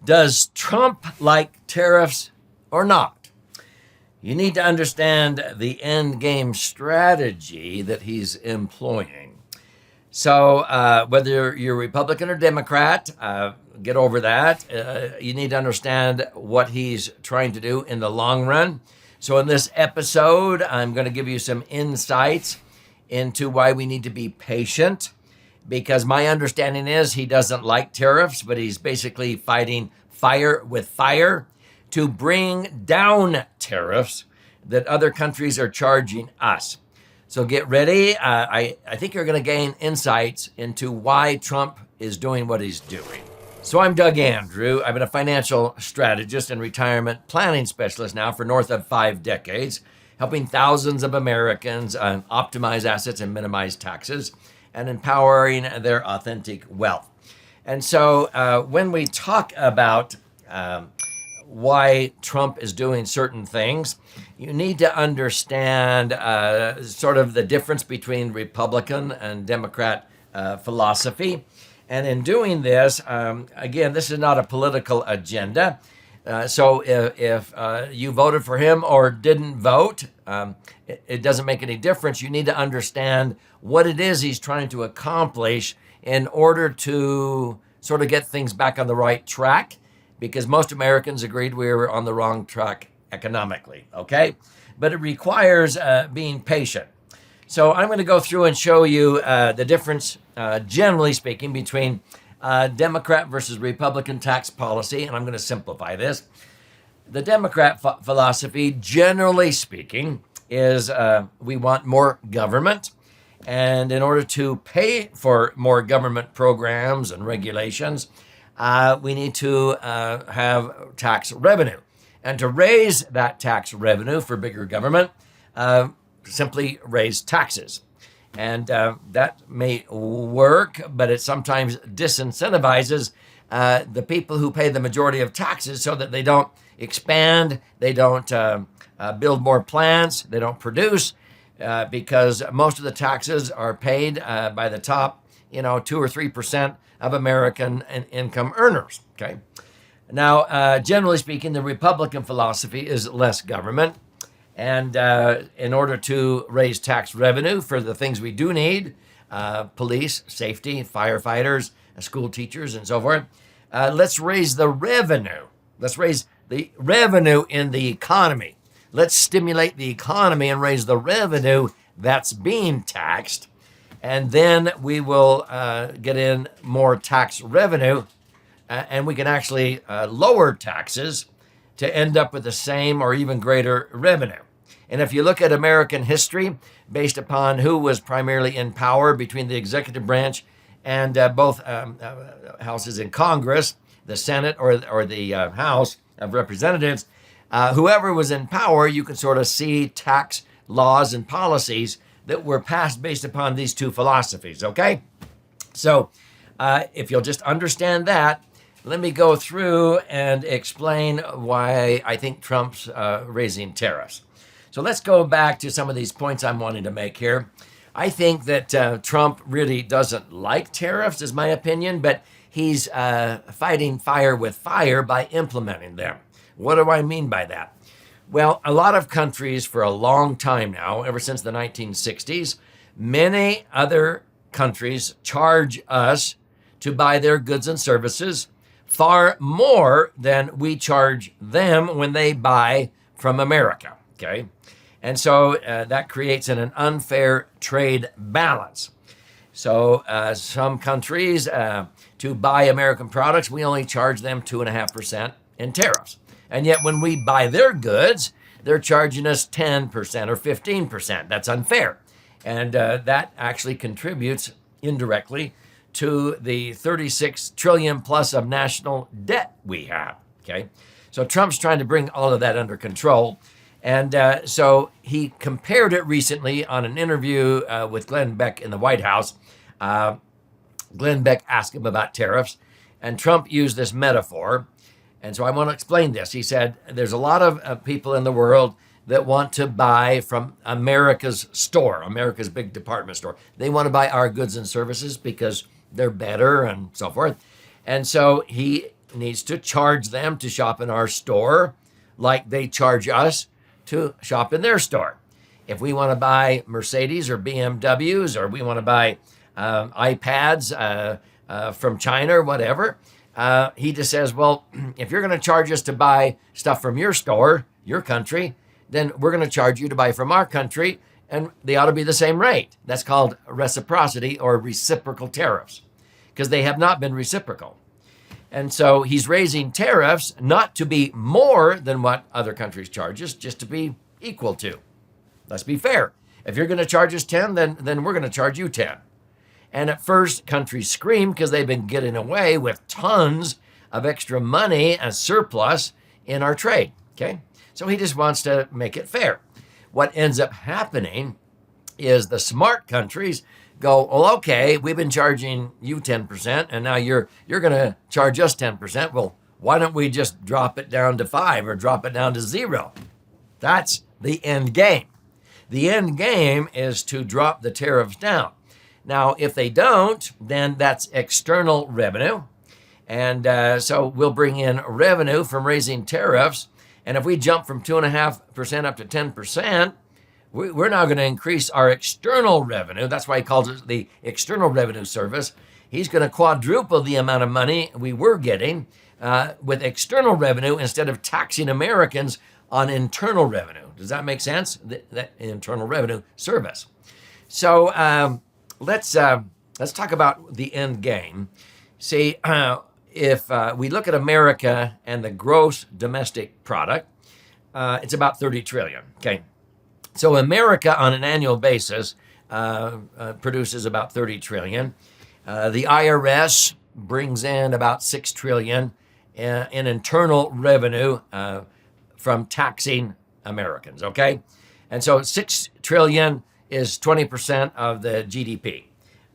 Does Trump like tariffs or not? You need to understand the end game strategy that he's employing. So whether you're Republican or Democrat, get over that. You need to understand what he's trying to do in the long run. So in this episode, I'm going to give you some insights into why we need to be patient, because my understanding is he doesn't like tariffs, but he's basically fighting fire with fire to bring down tariffs that other countries are charging us. So get ready. I think you're going to gain insights into why Trump is doing what he's doing. So I'm Doug Andrew. I've been a financial strategist and retirement planning specialist now for north of 5 decades, helping thousands of Americans optimize assets and minimize taxes, and empowering their authentic wealth. And so when we talk about why Trump is doing certain things, you need to understand sort of the difference between Republican and Democrat philosophy. And in doing this, again, this is not a political agenda. So if you voted for him or didn't vote, it doesn't make any difference. You need to understand what it is he's trying to accomplish in order to sort of get things back on the right track, because most Americans agreed we were on the wrong track economically, okay? But it requires being patient. So I'm going to go through and show you the difference, generally speaking, between Democrat versus Republican tax policy, and I'm going to simplify this. The Democrat philosophy, generally speaking, is we want more government, and in order to pay for more government programs and regulations, we need to have tax revenue. And to raise that tax revenue for bigger government, simply raise taxes. And that may work, but it sometimes disincentivizes the people who pay the majority of taxes so that they don't expand, they don't build more plants, they don't produce, because most of the taxes are paid by the top, 2 or 3% of American income earners, okay? Now, generally speaking, the Republican philosophy is less government. And in order to raise tax revenue for the things we do need, police, safety, firefighters, school teachers, and so forth, let's raise the revenue. Let's raise the revenue in the economy. Let's stimulate the economy and raise the revenue that's being taxed. And then we will get in more tax revenue, and we can actually lower taxes to end up with the same or even greater revenue. And if you look at American history, based upon who was primarily in power between the executive branch and both houses in Congress, the Senate or the House of Representatives, whoever was in power, you can sort of see tax laws and policies that were passed based upon these two philosophies, okay? So if you'll just understand that, let me go through and explain why I think Trump's raising tariffs. So let's go back to some of these points I'm wanting to make here. I think that Trump really doesn't like tariffs, is my opinion, but he's fighting fire with fire by implementing them. What do I mean by that? Well, a lot of countries for a long time now, ever since the 1960s, many other countries charge us to buy their goods and services far more than we charge them when they buy from America, okay? And so that creates an unfair trade balance. So some countries, to buy American products, we only charge them 2.5% in tariffs. And yet when we buy their goods, they're charging us 10% or 15%. That's unfair. And that actually contributes indirectly to the 36 trillion plus of national debt we have, okay? So Trump's trying to bring all of that under control. And so he compared it recently on an interview with Glenn Beck in the White House. Glenn Beck asked him about tariffs, and Trump used this metaphor. And so I want to explain this. He said, there's a lot of people in the world that want to buy from America's store, America's big department store. They want to buy our goods and services because they're better and so forth. And so he needs to charge them to shop in our store like they charge us to shop in their store. If we want to buy Mercedes or BMWs, or we want to buy iPads from China or whatever, he just says, well, if you're going to charge us to buy stuff from your store, your country, then we're going to charge you to buy from our country, and they ought to be the same rate. That's called reciprocity or reciprocal tariffs, because they have not been reciprocal. And so he's raising tariffs not to be more than what other countries charge us, just to be equal to. Let's be fair. If you're going to charge us 10, then we're going to charge you 10. And at first, countries scream because they've been getting away with tons of extra money and surplus in our trade. Okay? So he just wants to make it fair. What ends up happening is the smart countries go, well, okay, we've been charging you 10%, and now you're going to charge us 10%. Well, why don't we just drop it down to 5 or drop it down to 0? That's the end game. The end game is to drop the tariffs down. Now, if they don't, then that's external revenue. And so we'll bring in revenue from raising tariffs. And if we jump from 2.5% up to 10%, we're now going to increase our external revenue. That's why he calls it the external revenue service. He's going to quadruple the amount of money we were getting with external revenue instead of taxing Americans on internal revenue. Does that make sense? That internal revenue service. So let's talk about the end game. See, if we look at America and the gross domestic product, it's about 30 trillion. Okay. So America on an annual basis produces about 30 trillion. The IRS brings in about 6 trillion in internal revenue from taxing Americans, okay? And so 6 trillion is 20% of the GDP.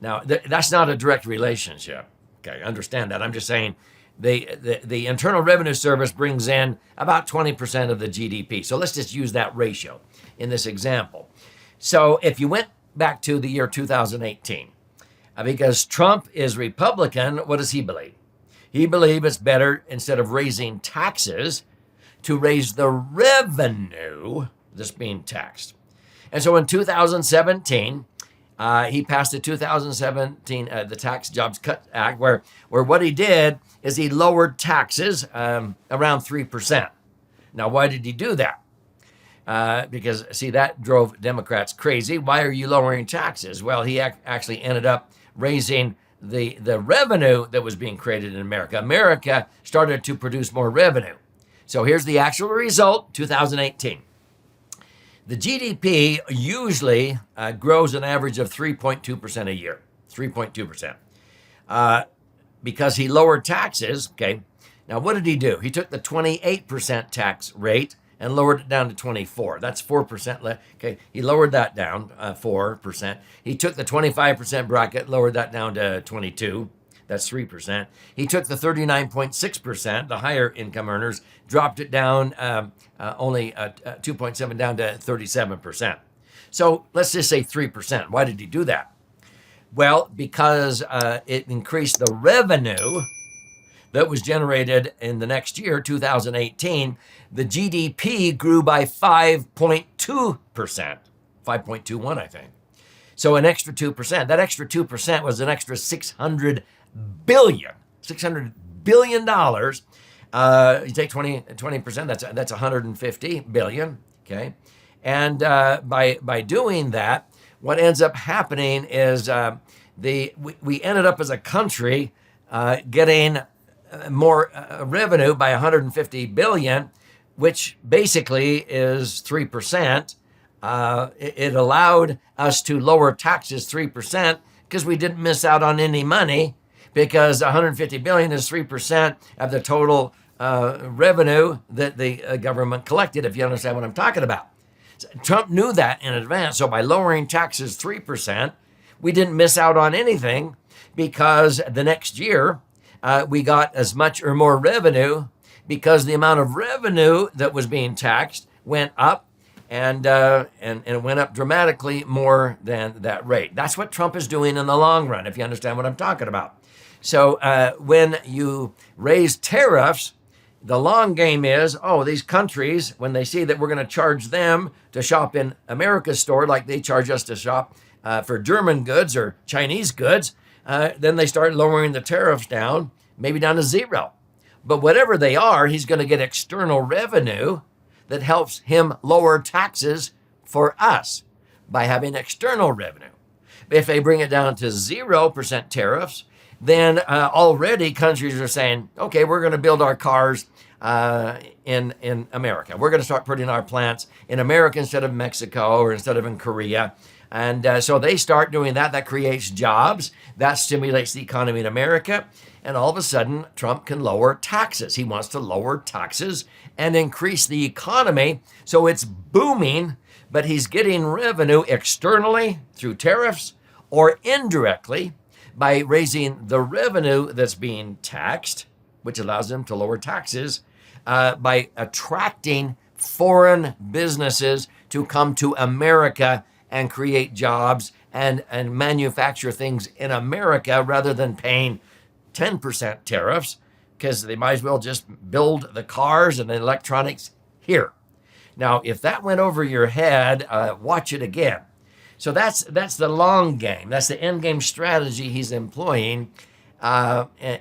Now, that's not a direct relationship. Okay, understand that. I'm just saying the Internal Revenue Service brings in about 20% of the GDP. So let's just use that ratio in this example. So if you went back to the year 2018, because Trump is Republican, what does he believe? He believes it's better, instead of raising taxes, to raise the revenue that's being taxed. And so in 2017, he passed the 2017 the Tax Jobs Cut Act, where what he did is he lowered taxes around 3%. Now, why did he do that? Because, see, that drove Democrats crazy. Why are you lowering taxes? Well, he actually ended up raising the revenue that was being created in America. America started to produce more revenue. So here's the actual result, 2018. The GDP usually grows an average of 3.2% a year, 3.2%. Because he lowered taxes, okay. Now, what did he do? He took the 28% tax rate and lowered it down to 24. That's 4%. Okay, he lowered that down 4%. He took the 25% bracket, lowered that down to 22. That's 3%. He took the 39.6%, the higher income earners, dropped it down only 2.7 down to 37%. So let's just say 3%. Why did he do that? Well, because it increased the revenue that was generated in the next year, 2018. The GDP grew by 5.2%, 5.21, I think. So an extra 2%. That extra 2% was an extra $600 billion. $600 billion. You take 20%, that's 150 billion. Okay, and by doing that, what ends up happening is we ended up as a country getting more revenue by 150 billion, which basically is 3%. It allowed us to lower taxes 3% because we didn't miss out on any money, because 150 billion is 3% of the total revenue that the government collected, if you understand what I'm talking about. Trump knew that in advance. So by lowering taxes 3%, we didn't miss out on anything, because the next year we got as much or more revenue, because the amount of revenue that was being taxed went up, and it went up dramatically more than that rate. That's what Trump is doing in the long run, if you understand what I'm talking about. So when you raise tariffs, the long game is, these countries, when they see that we're going to charge them to shop in America's store like they charge us to shop for German goods or Chinese goods, then they start lowering the tariffs down, maybe down to zero. But whatever they are, he's going to get external revenue that helps him lower taxes for us by having external revenue. If they bring it down to 0% tariffs, then already countries are saying, okay, we're going to build our cars in America. We're going to start putting our plants in America instead of Mexico or instead of in Korea. And so they start doing that. That creates jobs. That stimulates the economy in America. And all of a sudden, Trump can lower taxes. He wants to lower taxes and increase the economy. So it's booming, but he's getting revenue externally through tariffs or indirectly by raising the revenue that's being taxed, which allows him to lower taxes, by attracting foreign businesses to come to America and create jobs and manufacture things in America rather than paying 10% tariffs, because they might as well just build the cars and the electronics here. Now, if that went over your head, watch it again. So that's the long game. That's the end game strategy he's employing.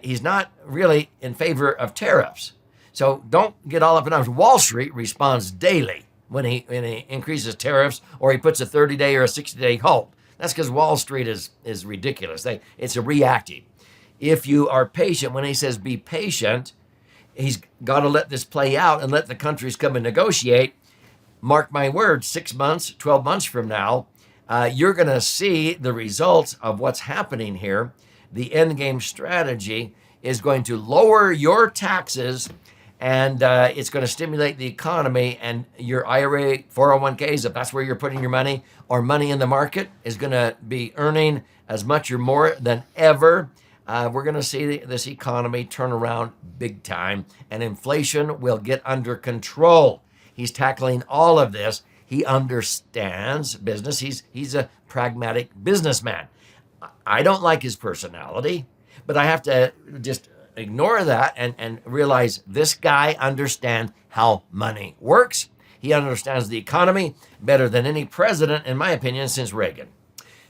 He's not really in favor of tariffs. So don't get all up in arms. Wall Street responds daily when he increases tariffs or he puts a 30-day or a 60-day hold. That's because Wall Street is ridiculous. It's a reactive. If you are patient, when he says be patient, he's got to let this play out and let the countries come and negotiate. Mark my words, 6 months, 12 months from now, you're going to see the results of what's happening here. The end game strategy is going to lower your taxes, and it's going to stimulate the economy, and your IRA, 401ks, if that's where you're putting your money, or money in the market, is going to be earning as much or more than ever. We're going to see this economy turn around big time, and inflation will get under control. He's tackling all of this. He understands business. He's a pragmatic businessman. I don't like his personality, but I have to just ignore that and realize this guy understands how money works. He understands the economy better than any president, in my opinion, since Reagan.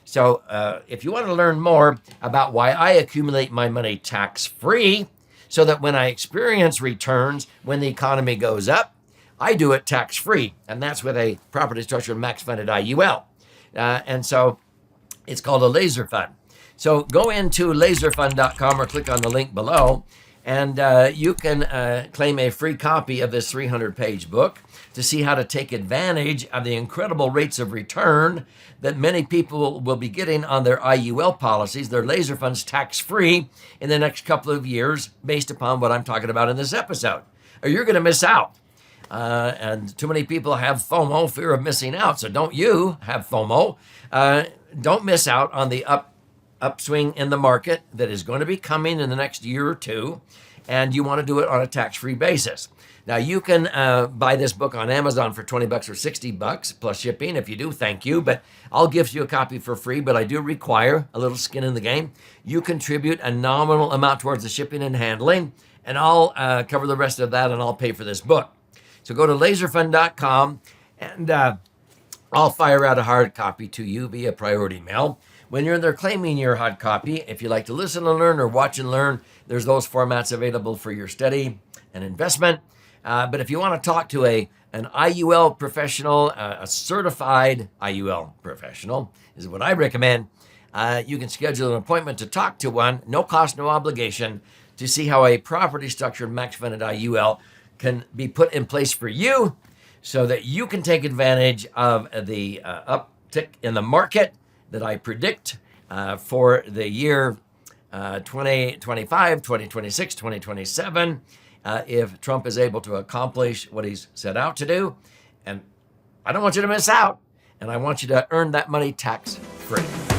So if you want to learn more about why I accumulate my money tax-free so that when I experience returns when the economy goes up, I do it tax-free, and that's with a property structure max-funded IUL. And so it's called a laser fund. So go into laserfund.com or click on the link below, and you can claim a free copy of this 300-page book to see how to take advantage of the incredible rates of return that many people will be getting on their IUL policies, their laser funds tax-free in the next couple of years based upon what I'm talking about in this episode. Or you're going to miss out. And too many people have FOMO, fear of missing out. So don't you have FOMO. Don't miss out on the upswing in the market that is going to be coming in the next year or two. And you want to do it on a tax-free basis. Now, you can buy this book on Amazon for $20 or $60 plus shipping. If you do, thank you. But I'll give you a copy for free, but I do require a little skin in the game. You contribute a nominal amount towards the shipping and handling, and I'll cover the rest of that, and I'll pay for this book. So go to laserfund.com, and I'll fire out a hard copy to you via priority mail. When you're in there claiming your hard copy, if you like to listen and learn or watch and learn, there's those formats available for your study and investment. But if you want to talk to an IUL professional, a certified IUL professional is what I recommend, you can schedule an appointment to talk to one, no cost, no obligation, to see how a property structured max funded IUL can be put in place for you so that you can take advantage of the uptick in the market that I predict for the year 2025, 2026, 2027, if Trump is able to accomplish what he's set out to do. And I don't want you to miss out, and I want you to earn that money tax-free.